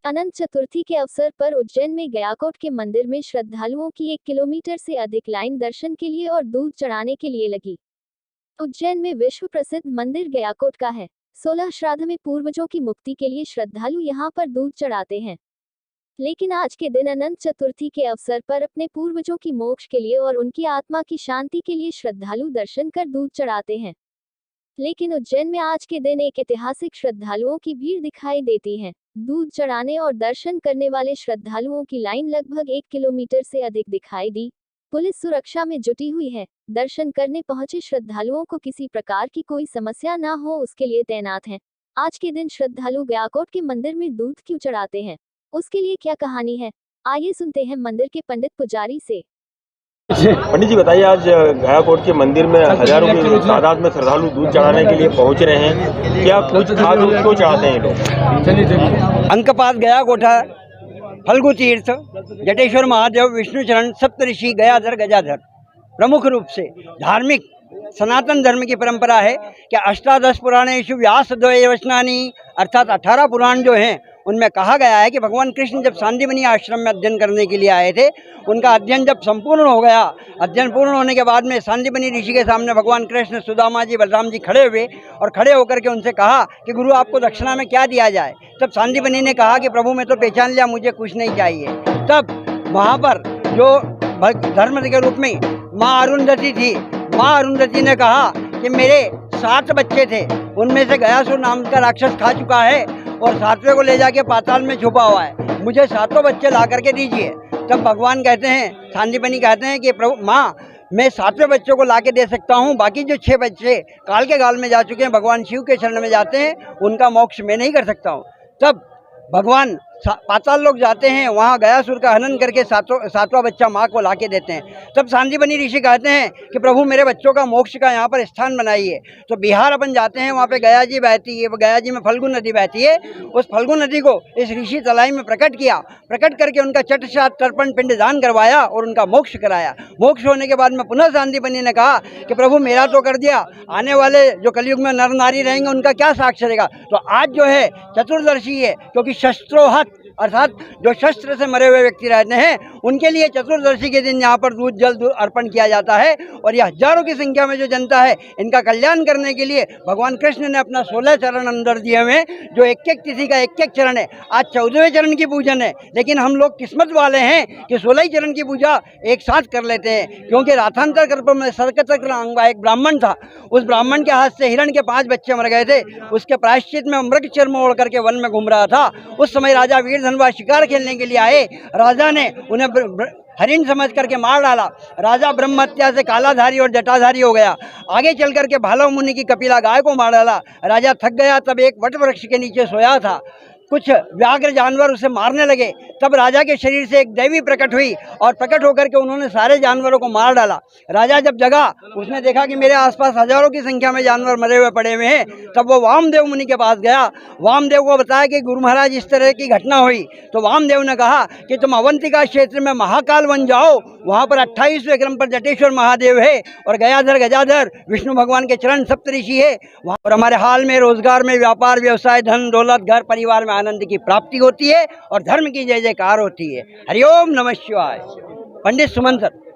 अनंत चतुर्थी के अवसर पर उज्जैन में गयाकोट के मंदिर में श्रद्धालुओं की 1 किलोमीटर से अधिक लाइन दर्शन के लिए और दूध चढ़ाने के लिए लगी। उज्जैन में विश्व प्रसिद्ध मंदिर गयाकोट का है। 16 श्राद्ध में पूर्वजों की मुक्ति के लिए श्रद्धालु यहां पर दूध चढ़ाते हैं। लेकिन आज के दिन अनंत चतुर्थी के अवसर पर अपने पूर्वजों की मोक्ष के लिए और उनकी आत्मा की शांति के लिए श्रद्धालु दर्शन कर दूध चढ़ाते हैं। लेकिन उज्जैन में आज के दिन एक ऐतिहासिक श्रद्धालुओं की भीड़ दिखाई देती है। दूध चढ़ाने और दर्शन करने वाले श्रद्धालुओं की लाइन लगभग 1 किलोमीटर से अधिक दिखाई दी। पुलिस सुरक्षा में जुटी हुई है। दर्शन करने पहुंचे श्रद्धालुओं को किसी प्रकार की कोई समस्या न हो उसके लिए तैनात हैं। आज के दिन श्रद्धालु गयाकोट के मंदिर में दूध क्यों चढ़ाते हैं, उसके लिए क्या कहानी है, आइए सुनते हैं मंदिर के पंडित पुजारी से। पंडित जी बताइए, आज गयाकोट के मंदिर में हजारों की तादाद में श्रद्धालु दूध चढ़ाने के लिए पहुंच रहे हैं। क्या कुछ खास दूध क्यों चढ़ाते हैं लोग? अंकपात गयाकोटा फल्गु तीर्थ जटेश्वर महादेव विष्णु चरण सप्तऋषि गयाधर गजाधर। प्रमुख रूप से धार्मिक सनातन धर्म की परंपरा है कि अष्टादश पुराणेषु व्यास द्वय वचनानि अर्थात 18 पुराण जो हैं उनमें कहा गया है कि भगवान कृष्ण जब सांदीपनि आश्रम में अध्ययन करने के लिए आए थे, उनका अध्ययन जब संपूर्ण हो गया, अध्ययन पूर्ण होने के बाद में सांदीपनि ऋषि के सामने भगवान कृष्ण, सुदामा जी, बलराम जी खड़े हुए और खड़े होकर के उनसे कहा कि गुरु आपको दक्षिणा में क्या दिया जाए। तब सांदीपनि ने कहा कि प्रभु मैं तो पहचान लिया, मुझे कुछ नहीं चाहिए। तब वहाँ पर जो धर्म के रूप में माँ अरुंधति थी, माँ अरुंधति ने कहा कि मेरे 7 बच्चे थे, उनमें से गयासुर नाम का राक्षस खा चुका है और 7वें को ले जाके पाताल में छुपा हुआ है, मुझे 7 बच्चे ला करके दीजिए। तब भगवान कहते हैं, सांदीपनि कहते हैं कि प्रभु माँ मैं 7वें बच्चों को ला के दे सकता हूँ, बाकी जो 6 बच्चे काल के गाल में जा चुके हैं, भगवान शिव के शरण में जाते हैं, उनका मोक्ष मैं नहीं कर सकता हूँ। तब भगवान पाताल लोग जाते हैं, वहाँ गयासुर का हनन करके 7वां बच्चा माँ को ला के देते हैं। तब सांदीपनि ऋषि कहते हैं कि प्रभु मेरे बच्चों का मोक्ष का यहाँ पर स्थान बनाइए। तो बिहार अपन जाते हैं, वहाँ पे गया जी बहती है, गया जी में फल्गु नदी बहती है। उस फल्गु नदी को इस ऋषि तलाई में प्रकट किया, प्रकट करके उनका चटसात तर्पण पिंड दान करवाया और उनका मोक्ष कराया। मोक्ष होने के बाद में पुनः सांदीपनि ने कहा कि प्रभु मेरा तो कर दिया, आने वाले जो कलयुग में नर नारी रहेंगे उनका क्या साक्ष्य रहेगा। तो आज जो है चतुर्दशी है, क्योंकि शस्त्रोहत अर्थात जो शस्त्र से मरे हुए व्यक्ति रहते हैं उनके लिए चतुर्दशी के दिन यहाँ पर दूध जल अर्पण किया जाता है। और यह हजारों की संख्या में जो जनता है, इनका कल्याण करने के लिए भगवान कृष्ण ने अपना 16 चरण अंदर दिए हुए, जो एक एक तिथि का एक एक चरण है। आज 14वें चरण की पूजन है, लेकिन हम लोग किस्मत वाले हैं कि 16 चरण की पूजा एक साथ कर लेते हैं। क्योंकि राथांतर कल्प में सर्कचक्र अंगा एक ब्राह्मण था, उस ब्राह्मण के हाथ से हिरण के 5 बच्चे मर गए थे। उसके प्रायश्चित में मृग चर्म ओढ़ करके वन में घूम रहा था। उस समय राजा वीरधनवा शिकार खेलने के लिए आए, राजा ने उन्हें हरिण समझ करके मार डाला। राजा ब्रह्म हत्या से कालाधारी और जटाधारी हो गया। आगे चल करके भालव मुनि की कपिला गाय को मार डाला। राजा थक गया, तब एक वट वृक्ष के नीचे सोया था, कुछ व्याघ्र जानवर उसे मारने लगे। तब राजा के शरीर से एक देवी प्रकट हुई और प्रकट होकर के उन्होंने सारे जानवरों को मार डाला। राजा जब जगा, उसने देखा कि मेरे आसपास हजारों की संख्या में जानवर मरे हुए पड़े हुए हैं। तब वो वामदेव मुनि के पास गया, वामदेव को बताया कि गुरु महाराज इस तरह की घटना हुई। तो वामदेव ने कहा कि तुम अवंतिका क्षेत्र में महाकाल बन जाओ, वहाँ पर 28वें क्रम पर जटेश्वर महादेव है और गयाधर गजाधर विष्णु भगवान के चरण सप्तऋषि है। वहाँ पर हमारे हाल में रोजगार में, व्यापार व्यवसाय, धन दौलत, घर परिवार में आनंद की प्राप्ति होती है और धर्म की जय जयकार होती है। हरिओम नमः शिवाय। पंडित सुमन सर।